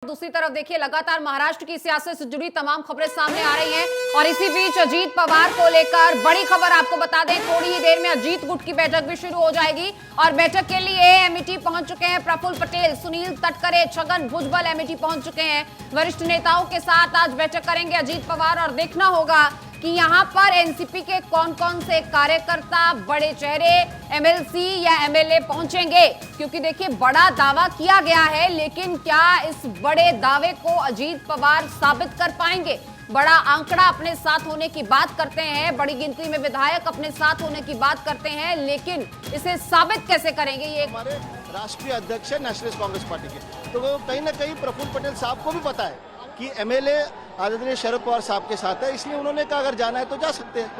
दूसरी तरफ देखिए लगातार महाराष्ट्र की सियासत से जुड़ी तमाम खबरें सामने आ रही हैं और इसी बीच अजीत पवार को लेकर बड़ी खबर आपको बता दें, थोड़ी ही देर में अजीत गुट की बैठक भी शुरू हो जाएगी और बैठक के लिए एमईटी पहुंच चुके हैं प्रफुल्ल पटेल, सुनील तटकरे, छगन भुजबल एमईटी पहुंच चुके हैं। वरिष्ठ नेताओं के साथ आज बैठक करेंगे अजीत पवार और देखना होगा कि यहां पर एनसीपी के कौन कौन से कार्यकर्ता, बड़े चेहरे, एमएलसी या एमएलए पहुंचेंगे, क्योंकि देखिए बड़ा दावा किया गया है, लेकिन क्या इस बड़े दावे को अजीत पवार साबित कर पाएंगे? बड़ा आंकड़ा अपने साथ होने की बात करते हैं, बड़ी गिनती में विधायक अपने साथ होने की बात करते हैं, लेकिन इसे साबित कैसे करेंगे? ये हमारे राष्ट्रीय अध्यक्ष है नेशनलिस्ट कांग्रेस पार्टी के, तो वो कहीं ना कहीं प्रफुल्ल पटेल साहब को भी पता है कि एमएलए आदरणीय शरद पवार साहब के साथ है, इसलिए उन्होंने कहा अगर जाना है तो जा सकते हैं।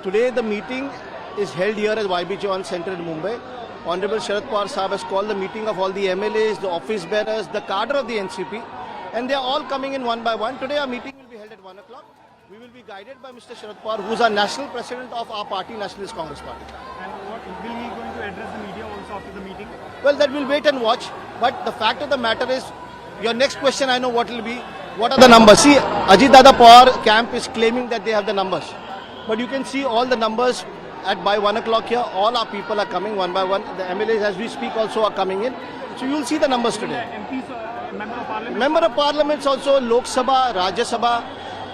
Today the meeting is held here at YB Chauhan Center in Mumbai. Honorable Sharad Pawar Sahab has called the meeting of all the MLAs, the office bearers, the cadre of the NCP, and they are all coming in one by one. Today our meeting will be held at 1 o'clock. We will be guided by Mr. Sharad Pawar, who is our national president of our party, Nationalist Congress Party. And what will he going to address the media also after the meeting? Well, that we'll wait and watch. But the fact of the matter is, your next question I know what will be. What are the numbers? See, Ajit Dada Pawar camp is claiming that they have the numbers. But you can see all the numbers by 1 o'clock here. All our people are coming one by one. The MLAs as we speak also are coming in. So you'll see the numbers today. MPs, Member of Parliament? Member of Parliaments also, Lok Sabha, Rajya Sabha,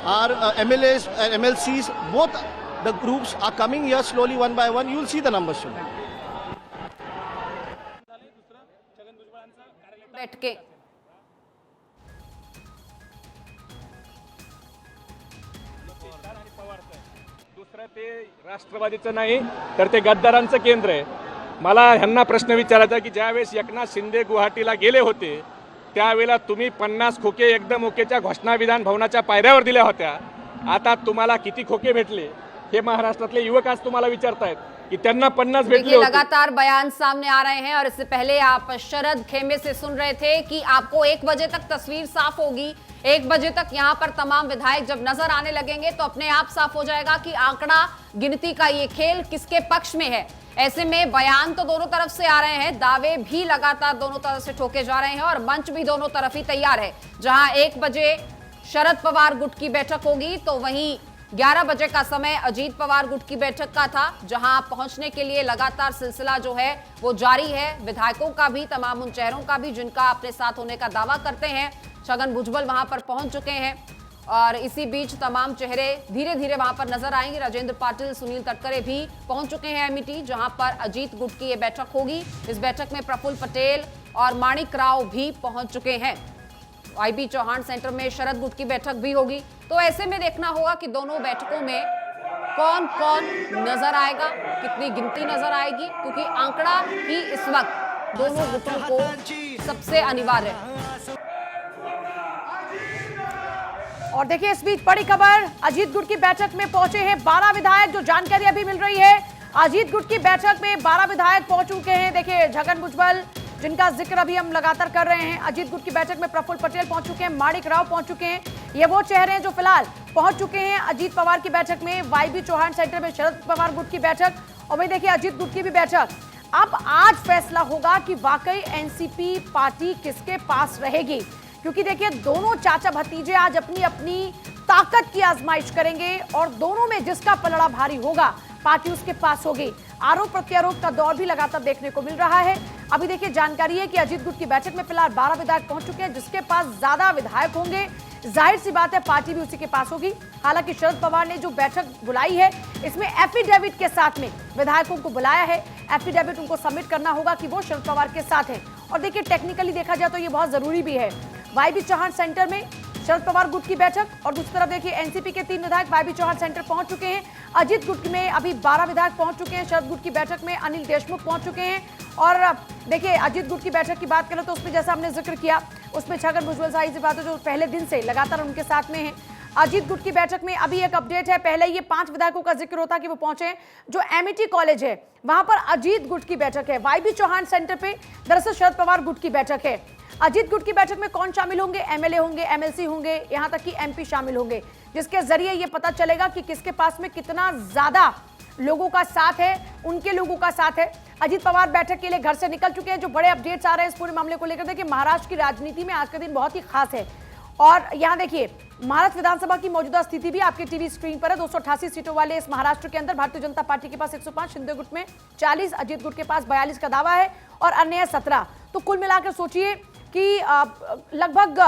our MLAs and MLCs, both the groups are coming here slowly one by one. You'll see the numbers soon. बैठ के दुसरं ते राष्ट्रवादीचं नाही तर ते गद्दारांचं केंद्र आहे। मला ह्यांना प्रश्न विचारायचा की ज्यावेळेस एकनाथ शिंदे गुवाहाटीला गेले होते त्यावेळेला तुम्ही 50 खोके एकदम ओकेच्या घोषणा विधान भवनाच्या पायऱ्यावर दिल्या होत्या, आता तुम्हाला किती खोके भेटले हे महाराष्ट्रातले युवक आज तुम्हाला विचारतायत कि त्यांना 50 भेटले होते। लगातार बयान सामने आ रहे हैं और इससे पहले आप शरद खेमे से सुन रहे थे कि आपको 1 बजे तक तस्वीर साफ होगी। 1 बजे तक यहां पर तमाम विधायक जब नजर आने लगेंगे तो अपने आप साफ हो जाएगा कि आंकड़ा गिनती का ये खेल किसके पक्ष में है। ऐसे में बयान तो दोनों तरफ से आ रहे हैं, दावे भी लगातार दोनों तरफ से ठोके जा रहे हैं और मंच भी दोनों तरफ ही तैयार है। जहां 1 बजे शरद पवार गुट की बैठक होगी तो वहीं 11 बजे का समय अजीत पवार गुट की बैठक का था, जहां पहुंचने के लिए लगातार सिलसिला जो है वो जारी है। विधायकों का भी, तमाम उन चेहरों का भी जिनका अपने साथ होने का दावा करते हैं। छगन भुजबल वहां पर पहुंच चुके हैं और इसी बीच तमाम चेहरे धीरे धीरे वहां पर नजर आएंगे। राजेंद्र पाटिल, सुनील तटकरे भी पहुंच चुके हैं एमईटी, जहां पर अजीत गुट की ये बैठक होगी। इस बैठक में प्रफुल्ल पटेल और माणिक राव भी पहुंच चुके हैं। YB चौहान सेंटर में शरद गुट की बैठक भी होगी। तो ऐसे में देखना होगा कि दोनों बैठकों में कौन कौन नजर आएगा, कितनी गिनती नजर आएगी, क्योंकि आंकड़ा ही इस वक्त दोनों गुटों को सबसे अनिवार्य है। और देखिए इस बीच बड़ी खबर, अजीत गुट की बैठक में पहुंचे हैं 12 विधायक। जो जानकारी अभी मिल रही है, अजीत गुट की बैठक में 12 विधायक पहुंच चुके हैं। देखिए छगन भुजबल, जिनका जिक्र अभी हम लगातार कर रहे हैं, अजीत गुट की बैठक में प्रफुल्ल पटेल पहुंच चुके हैं, माणिक राव पहुंच चुके हैं। ये वो चेहरे हैं जो फिलहाल पहुंच चुके हैं अजीत पवार की बैठक में। YB चौहान सेंटर में शरद पवार गुट की बैठक और वही देखिए अजीत गुट की भी बैठक। अब आज फैसला होगा कि वाकई एनसीपी पार्टी किसके पास रहेगी, क्योंकि देखिए दोनों चाचा भतीजे आज अपनी अपनी ताकत की आजमाइश करेंगे और दोनों में जिसका पलड़ा भारी होगा पार्टी उसके पास होगी। आरोप प्रत्यारोप का दौर भी लगातार देखने को मिल रहा है। अभी देखिए जानकारी है कि अजीत गुट की बैठक में फिलहाल 12 विधायक पहुंच चुके हैं। जिसके पास ज्यादा विधायक होंगे, जाहिर सी बात है पार्टी भी उसी के पास होगी। हालांकि शरद पवार ने जो बैठक बुलाई है, इसमें एफिडेविट के साथ में विधायकों को बुलाया है। एफिडेविट उनको सबमिट करना होगा कि वो शरद पवार के साथ है। और देखिए टेक्निकली देखा जाए तो ये बहुत जरूरी भी है। YB चौहान सेंटर में शरद पवार गुट की बैठक और दूसरी तरफ देखिए एनसीपी के 3 विधायक YB चौहान सेंटर पहुंच चुके हैं। अजीत गुट में अभी 12 विधायक पहुंच चुके हैं। शरद गुट की बैठक में अनिल देशमुख पहुंच चुके हैं। और देखिए अजीत गुट की बैठक की बात करें तो उसमें जैसा हमने जिक्र किया, उसमें छगन भुजबल साहिब से बात है जो पहले दिन से लगातार उनके साथ में है। अजीत गुट की बैठक में अभी एक अपडेट है, पहले ये 5 विधायकों का जिक्र होता कि वो पहुंचे हैं। जो एमईटी कॉलेज है वहां पर अजीत गुट की बैठक है। YB चौहान सेंटर पे दरअसल शरद पवार गुट की बैठक है। अजीत गुट की बैठक में कौन शामिल होंगे? एमएलए होंगे, एमएलसी होंगे, यहां तक कि एमपी शामिल होंगे, जिसके जरिए यह पता चलेगा कि किसके पास में कितना ज्यादा लोगों का साथ है, उनके लोगों का साथ है। अजीत पवार बैठक के लिए घर से निकल चुके हैं। जो बड़े अपडेट्स आ रहे हैं इस पूरे मामले को लेकर, देखिए महाराष्ट्र की राजनीति में आज का दिन बहुत ही खास है। और यहाँ देखिए महाराष्ट्र विधानसभा की मौजूदा स्थिति भी आपके टीवी स्क्रीन पर है। 288 सीटों वाले इस महाराष्ट्र के अंदर भारतीय जनता पार्टी के पास 105, शिंदे गुट में 40, अजीत गुट के पास 42 का दावा है और अन्य 17। तो कुल मिलाकर सोचिए कि लगभग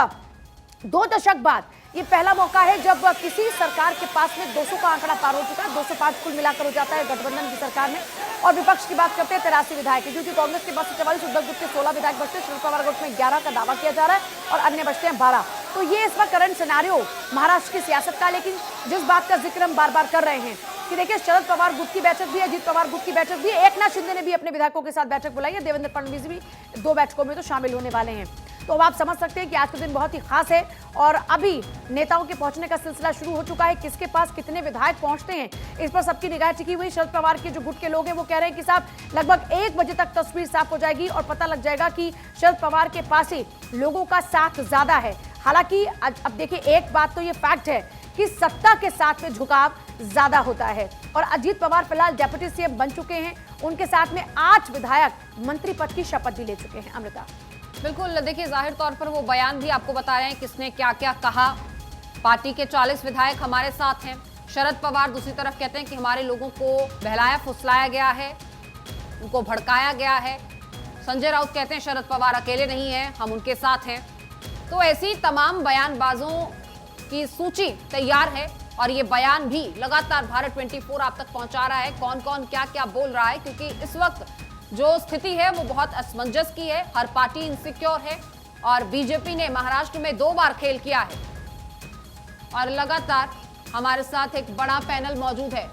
2 दशक बाद ये पहला मौका है जब किसी सरकार के पास में 200 का आंकड़ा पार हो चुका है। 205 कुल मिलाकर हो जाता है गठबंधन की सरकार में। और विपक्ष की बात करते हैं 83 विधायक, क्योंकि कांग्रेस के पास 44, उद्धव गुट के 16 विधायक बचते हैं, शरद पवार गुट में 11 का दावा किया जा रहा है और अन्य बचते हैं 12। तो ये इस वक्त करंट सिनेरियो महाराष्ट्र की सियासत का। लेकिन जिस बात का जिक्र हम बार बार कर रहे हैं कि देखिए शरद पवार गुट की बैठक भी है, अजीत पवार गुट की बैठक भी है, एकनाथ शिंदे ने भी अपने विधायकों के साथ बैठक बुलाई है, देवेंद्र फडणवीस भी 2 बैठकों में तो शामिल होने वाले हैं। तो अब आप समझ सकते हैं कि आज का दिन बहुत ही खास है और अभी नेताओं के पहुंचने का सिलसिला शुरू हो चुका है। किसके पास कितने विधायक पहुंचते हैं इस पर सबकी निगाह टिकी हुई। शरद पवार के जो गुट के लोग हैं वो कह रहे हैं कि साहब लगभग 1 बजे तक तस्वीर साफ हो जाएगी और पता लग जाएगा कि शरद पवार के पास ही लोगों का साथ ज्यादा है। हालांकि अब देखिए एक बात तो ये फैक्ट है कि सत्ता के साथ में झुकाव ज्यादा होता है और अजीत पवार फिलहाल डेप्यूटी सीएम बन चुके हैं। उनके साथ में 8 विधायक मंत्री पद की शपथ भी ले चुके हैं। अमृता, बिल्कुल, देखिए जाहिर तौर पर वो बयान भी आपको बता रहे हैं किसने क्या क्या कहा। पार्टी के 40 विधायक हमारे साथ हैं। शरद पवार दूसरी तरफ कहते हैं कि हमारे लोगों को बहलाया फुसलाया गया है, उनको भड़काया गया है। संजय राउत कहते हैं शरद पवार अकेले नहीं हैं, हम उनके साथ हैं। तो ऐसी तमाम बयानबाजों की सूची तैयार है और ये बयान भी लगातार भारत 24 आप तक पहुंचा रहा है कौन कौन क्या क्या बोल रहा है, क्योंकि इस वक्त जो स्थिति है वो बहुत असमंजस की है। हर पार्टी इनसिक्योर है और बीजेपी ने महाराष्ट्र में 2 बार खेल किया है। और लगातार हमारे साथ एक बड़ा पैनल मौजूद है।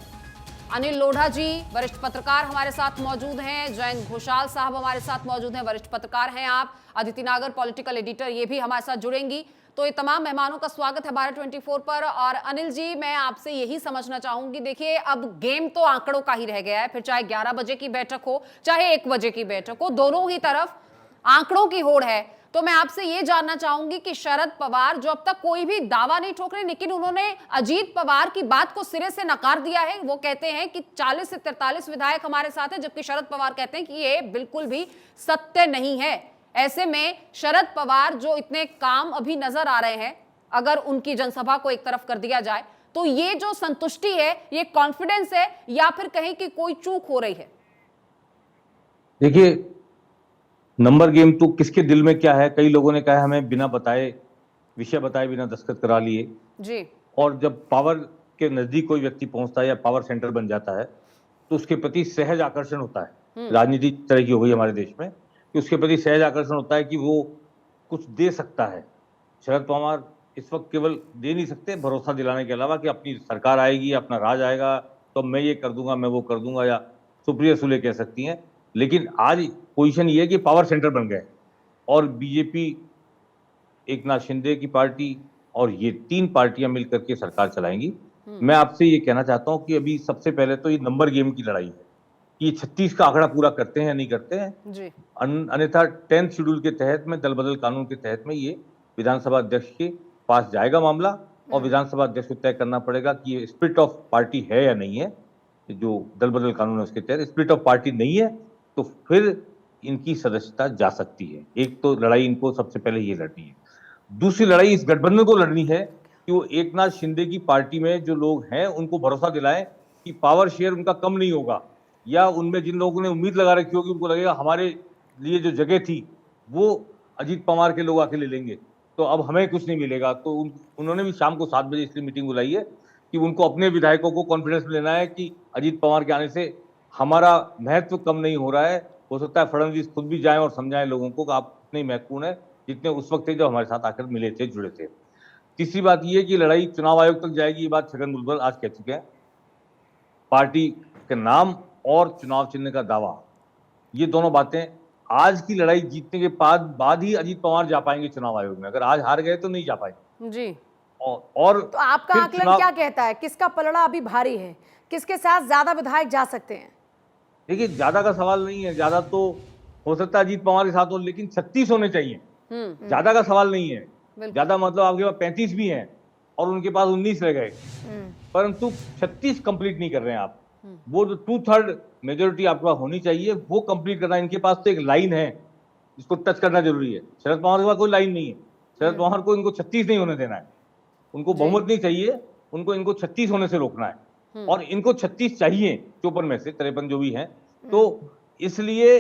अनिल लोढ़ा जी वरिष्ठ पत्रकार हमारे साथ मौजूद हैं, जयंत घोषाल साहब हमारे साथ मौजूद हैं, वरिष्ठ पत्रकार हैं आप, अदिति नागर पॉलिटिकल एडिटर, ये भी हमारे साथ जुड़ेंगी। तो ये तमाम मेहमानों का स्वागत है भारत 24 पर। और अनिल जी, मैं आपसे यही समझना चाहूंगी, देखिए अब गेम तो आंकड़ों का ही रह गया है, फिर चाहे 11 बजे की बैठक हो चाहे 1 बजे की बैठक हो, दोनों ही तरफ आंकड़ों की होड़ है। तो मैं आपसे ये जानना चाहूंगी कि शरद पवार जो अब तक कोई भी दावा नहीं ठोक रहे, लेकिन उन्होंने अजीत पवार की बात को सिरे से नकार दिया है। वो कहते हैं कि 40 से 43 विधायक हमारे साथ हैं, जबकि शरद पवार कहते हैं कि ये बिल्कुल भी सत्य नहीं है। ऐसे में शरद पवार जो इतने काम अभी नजर आ रहे हैं, अगर उनकी जनसभा को एक तरफ कर दिया जाए तो ये जो संतुष्टि है, ये कॉन्फिडेंस है या फिर कहीं कि कोई चूक हो रही है? देखिए, नंबर गेम तो किसके दिल में क्या है, कई लोगों ने कहा हमें बिना बताए, विषय बताए बिना दस्तखत करा लिए जी। और जब पावर के नजदीक कोई व्यक्ति पहुंचता है या पावर सेंटर बन जाता है तो उसके प्रति सहज आकर्षण होता है। राजनीति तरह की हो गई हमारे देश में कि उसके प्रति सहज आकर्षण होता है कि वो कुछ दे सकता है। शरद पवार इस वक्त केवल दे नहीं सकते भरोसा दिलाने के अलावा कि अपनी सरकार आएगी, अपना राज आएगा तो मैं ये कर दूंगा, मैं वो कर दूंगा, या सुप्रिया सुले कह सकती हैं। लेकिन आज पोजीशन ये है कि पावर सेंटर बन गए और बीजेपी, एकनाथ शिंदे की पार्टी और ये 3 पार्टियां मिलकर के सरकार चलाएंगी। मैं आपसे ये कहना चाहता हूं कि अभी सबसे पहले तो ये नंबर गेम की लड़ाई है कि ये 36 का आंकड़ा पूरा करते हैं या नहीं करते हैं जी। अन्यथा 10th शेड्यूल के तहत में, दल बदल कानून के तहत में ये विधानसभा अध्यक्ष के पास जाएगा मामला और विधानसभा अध्यक्ष को तय करना पड़ेगा कि ये स्प्लिट ऑफ पार्टी है या नहीं है। जो दल बदल कानून है उसके तहत स्प्लिट ऑफ पार्टी नहीं है तो फिर इनकी सदस्यता जा सकती है। एक तो लड़ाई इनको सबसे पहले ये लड़नी है। दूसरी लड़ाई इस गठबंधन को लड़नी है कि वो एकनाथ शिंदे की पार्टी में जो लोग हैं उनको भरोसा दिलाएं कि पावर शेयर उनका कम नहीं होगा, या उनमें जिन लोगों ने उम्मीद लगा रखी होगी उनको लगेगा हमारे लिए जो जगह थी वो अजीत पवार के लोग आके ले लेंगे तो अब हमें कुछ नहीं मिलेगा। तो उन्होंने भी शाम को 7 बजे इसलिए मीटिंग बुलाई है कि उनको अपने विधायकों को कॉन्फिडेंस में लेना है कि अजीत पवार के आने से हमारा महत्व कम नहीं हो रहा है। हो सकता है फडणवीस खुद भी जाएं और समझाएं लोगों को कि आप उतने महत्वपूर्ण है जितने उस वक्त थे जब हमारे साथ आकर मिले थे, जुड़े थे। तीसरी बात यह कि लड़ाई चुनाव आयोग तक जाएगी, ये बात छगन भुजबल आज कह चुके हैं। पार्टी के नाम और चुनाव चिन्ह का दावा, ये दोनों बातें आज की लड़ाई जीतने के बाद ही अजीत पवार जा पाएंगे चुनाव आयोग में। अगर आज हार गए तो नहीं जा पाएंगे जी। और तो आपका आकलन क्या कहता है, किसका पलड़ा अभी भारी है, किसके साथ ज्यादा विधायक जा सकते हैं? देखिए, ज्यादा का सवाल नहीं है, ज्यादा तो हो सकता है अजीत पवार के साथ हो, लेकिन 36 होने चाहिए। ज्यादा का सवाल नहीं है। ज्यादा मतलब आपके पास 35 भी हैं और उनके पास 19 रह गए, परंतु 36 कंप्लीट नहीं कर रहे हैं आप। वो जो 2/3 मेजोरिटी आपके पास होनी चाहिए, वो कंप्लीट करना। इनके पास तो एक लाइन है, इसको टच करना जरूरी है। शरद पवार के पास कोई लाइन नहीं है। शरद पवार को इनको 36 नहीं होने देना है, उनको बहुमत नहीं चाहिए, इनको 36 होने से रोकना है, और इनको 36 चाहिए 54 में से 53 जो भी हैं। तो इसलिए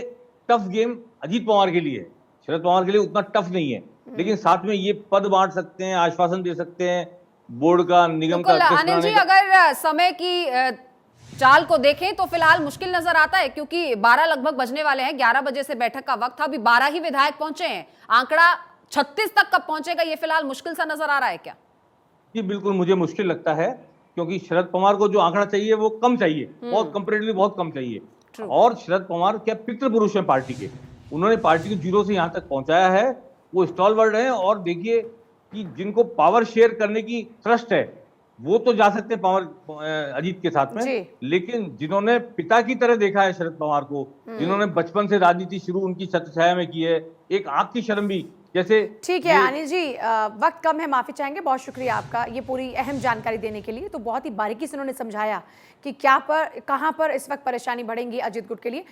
टफ गेम अजीत पवार के लिए है, शरद पवार के लिए उतना टफ नहीं है। लेकिन साथ में ये पद बांट सकते हैं, आश्वासन दे सकते हैं, बोर्ड का, निगम का बिल्कुल अध्यक्ष अनिल जी, बनाने का। अगर समय की चाल को देखें तो फिलहाल मुश्किल नजर आता है, क्योंकि 12 लगभग बजने वाले हैं, 11 बजे से बैठक का वक्त था, अभी 12 ही विधायक पहुंचे हैं। आंकड़ा 36 तक कब पहुंचेगा, ये फिलहाल मुश्किल सा नजर आ रहा है क्या? जी बिल्कुल, मुझे मुश्किल लगता है, क्योंकि शरद पवार को जो आंकड़ा चाहिए वो कम चाहिए, बहुत कंपेरेटिवली बहुत कम चाहिए। और शरद पवार क्या पितृ पुरुष हैं पार्टी के, उन्होंने पार्टी को जीरो से यहाँ तक पहुंचाया है, वो स्टॉलवर्ड है। और देखिए कि जिनको पावर शेयर करने की ट्रस्ट है वो तो जा सकते हैं पावर अजीत के साथ में, लेकिन जिन्होंने पिता की तरह देखा है शरद पवार को, जिन्होंने बचपन से राजनीति शुरू उनकी छत्रछाया में की है, एक आंख की शर्म भी जैसे। ठीक है अनिल जी, वक्त कम है, माफी चाहेंगे। बहुत शुक्रिया आपका ये पूरी अहम जानकारी देने के लिए। तो बहुत ही बारीकी से उन्होंने समझाया कि कहां पर इस वक्त परेशानी बढ़ेंगी अजीत गुट के लिए।